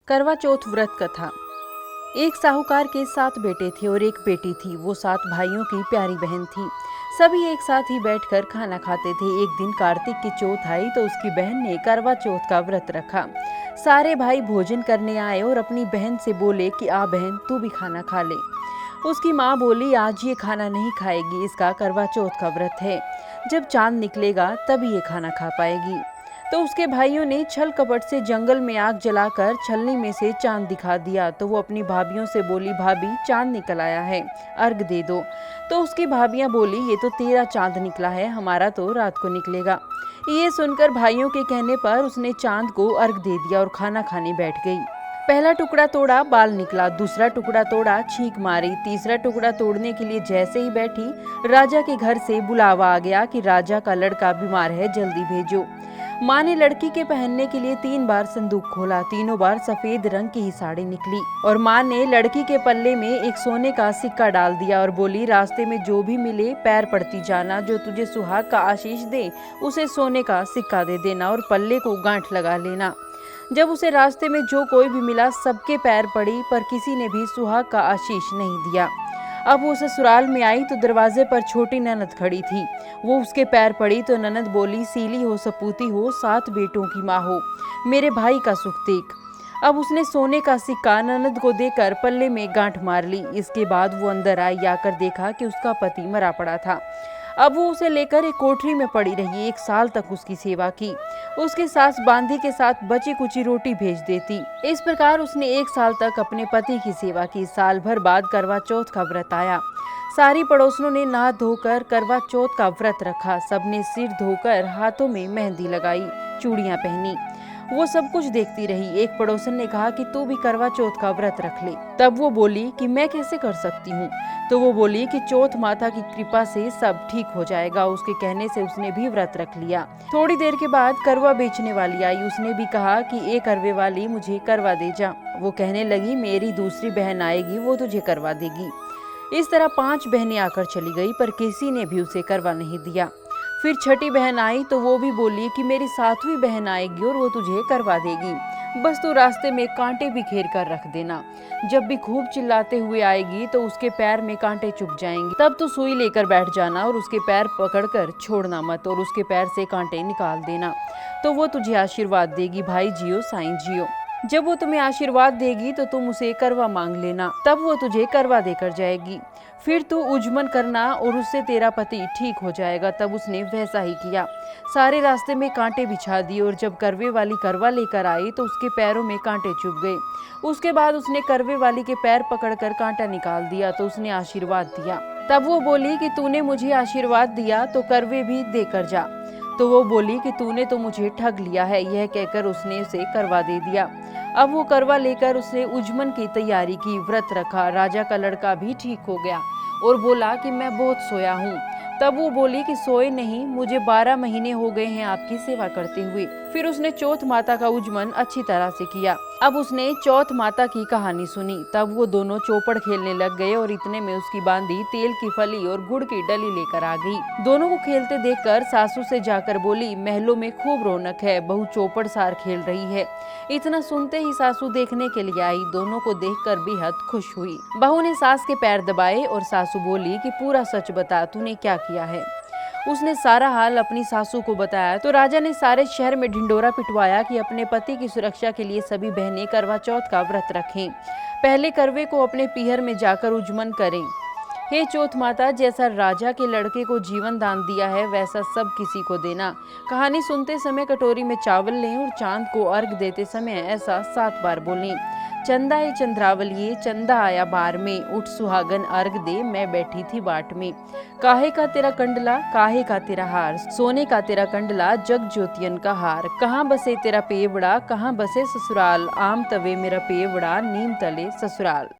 करवा चौथ व्रत कथा। एक साहूकार के 7 बेटे थे और एक बेटी थी। वो 7 भाइयों की प्यारी बहन थी। सभी एक साथ ही बैठकर खाना खाते थे। एक दिन कार्तिक की चौथ आई तो उसकी बहन ने करवा चौथ का व्रत रखा। सारे भाई भोजन करने आए और अपनी बहन से बोले कि आ बहन, तू भी खाना खा ले। उसकी माँ बोली, आज ये खाना नहीं खाएगी, इसका करवा चौथ का व्रत है। जब चांद निकलेगा तभी ये खाना खा पाएगी। तो उसके भाइयों ने छल कपट से जंगल में आग जलाकर छलनी में से चांद दिखा दिया। तो वो अपनी भाभियों से बोली, भाभी चांद निकल आया है, अर्घ दे दो। तो उसकी भाभियां बोली, ये तो तेरा चांद निकला है, हमारा तो रात को निकलेगा। ये सुनकर भाइयों के कहने पर उसने चांद को अर्घ दे दिया और खाना खाने बैठ गई। पहला टुकड़ा तोड़ा, बाल निकला। दूसरा टुकड़ा तोड़ा, छींक मारी। तीसरा टुकड़ा तोड़ने के लिए जैसे ही बैठी, राजा के घर से बुलावा आ गया कि राजा का लड़का बीमार है, जल्दी भेजो। माँ ने लड़की के पहनने के लिए 3 बार संदूक खोला। तीनों बार सफेद रंग की ही साड़ी निकली और माँ ने लड़की के पल्ले में एक सोने का सिक्का डाल दिया और बोली, रास्ते में जो भी मिले पैर पड़ती जाना, जो तुझे सुहाग का आशीष दे उसे सोने का सिक्का दे देना और पल्ले को गांठ लगा लेना। जब उसे रास्ते में जो कोई भी मिला सबके पैर पड़ी, पर किसी ने भी सुहाग का आशीष नहीं दिया। अब वो ससुराल में आई तो दरवाजे पर छोटी ननद खड़ी थी। वो उसके पैर पड़ी तो ननद बोली, सीली हो सपूती हो, 7 बेटों की माँ हो, मेरे भाई का सुख देख। अब उसने सोने का सिक्का ननद को देकर पल्ले में गांठ मार ली। इसके बाद वो अंदर आई। आकर देखा कि उसका पति मरा पड़ा था। अब वो उसे लेकर एक कोठरी में पड़ी रही। 1 साल तक उसकी सेवा की। उसकी सास बांदी के साथ बची कुची रोटी भेज देती। इस प्रकार उसने 1 साल तक अपने पति की सेवा की। साल भर बाद करवा चौथ का व्रत आया। सारी पड़ोसनों ने नहा धोकर करवा चौथ का व्रत रखा। सबने सिर धोकर हाथों में मेहंदी लगाई, चूड़ियां पहनी। वो सब कुछ देखती रही। एक पड़ोसन ने कहा कि तू भी करवा चौथ का व्रत रख ले। तब वो बोली कि मैं कैसे कर सकती हूँ। तो वो बोली कि चौथ माता की कृपा से सब ठीक हो जाएगा। उसके कहने से उसने भी व्रत रख लिया। थोड़ी देर के बाद करवा बेचने वाली आई। उसने भी कहा कि ए करवे वाली, मुझे करवा दे जा। वो कहने लगी, मेरी दूसरी बहन आएगी, वो तुझे करवा देगी। इस तरह 5 बहनें आकर चली गई, पर किसी ने भी उसे करवा नहीं दिया। फिर छठी बहन आई तो वो भी बोली कि मेरी 7वीं बहन आएगी और वो तुझे करवा देगी, बस तू रास्ते में कांटे बिखेर कर रख देना। जब भी खूब चिल्लाते हुए आएगी तो उसके पैर में कांटे चुभ जाएंगे, तब तू सुई लेकर बैठ जाना और उसके पैर पकड़कर छोड़ना मत और उसके पैर से कांटे निकाल देना। तो वो तुझे आशीर्वाद देगी, भाई जियो साईं जियो। जब वो तुम्हें आशीर्वाद देगी तो तुम उसे करवा मांग लेना, तब वो तुझे करवा देकर जाएगी। फिर तू उज्मन करना और उससे तेरा पति ठीक हो जाएगा। तब उसने वैसा ही किया। सारे रास्ते में कांटे बिछा दिए और जब करवे वाली करवा लेकर आई तो उसके पैरों में कांटे चुभ गए। उसके बाद उसने करवे वाली के पैर पकड़कर कांटा निकाल दिया तो उसने आशीर्वाद दिया। तब वो बोली कि तूने मुझे आशीर्वाद दिया तो करवे भी देकर जा। तो वो बोली कि तूने तो मुझे ठग लिया है। यह कहकर उसने उसे करवा दे दिया। अब वो करवा लेकर उसने उज्मन की तैयारी की, व्रत रखा। राजा का लड़का भी ठीक हो गया और बोला कि मैं बहुत सोया हूँ। तब वो बोली कि सोए नहीं, मुझे 12 महीने हो गए हैं आपकी सेवा करते हुए। फिर उसने चौथ माता का उज्मन अच्छी तरह से किया। अब उसने चौथ माता की कहानी सुनी। तब वो दोनों चौपड़ खेलने लग गए और इतने में उसकी बांदी तेल की फली और गुड़ की डली लेकर आ गई। दोनों को खेलते देखकर सासू से जाकर बोली, महलों में खूब रौनक है, बहू चौपड़ सार खेल रही है। इतना सुनते ही सासू देखने के लिए आई। दोनों को देखकर बेहद खुश हुई। बहू ने सास के पैर दबाए और सासू बोली कि पूरा सच बता, तूने क्या किया है। उसने सारा हाल अपनी सासू को बताया तो राजा ने सारे शहर में ढिंडोरा पिटवाया कि अपने पति की सुरक्षा के लिए सभी बहनें करवा चौथ का व्रत रखें। पहले करवे को अपने पीहर में जाकर उज्मन करें। हे चौथ माता, जैसा राजा के लड़के को जीवन दान दिया है वैसा सब किसी को देना। कहानी सुनते समय कटोरी में चावल लें और चांद को अर्घ देते समय ऐसा 7 बार बोलें। चंदा ए चंद्रावलिए, चंदा आया बार में, उठ सुहागन अर्घ दे, मैं बैठी थी बाट में। काहे का तेरा कंडला, काहे का तेरा हार, सोने का तेरा कंडला, जग ज्योतियन का हार। कहाँ बसे तेरा पेवड़ा, कहाँ बसे ससुराल, आम तवे मेरा पेवड़ा, नीम तले ससुराल।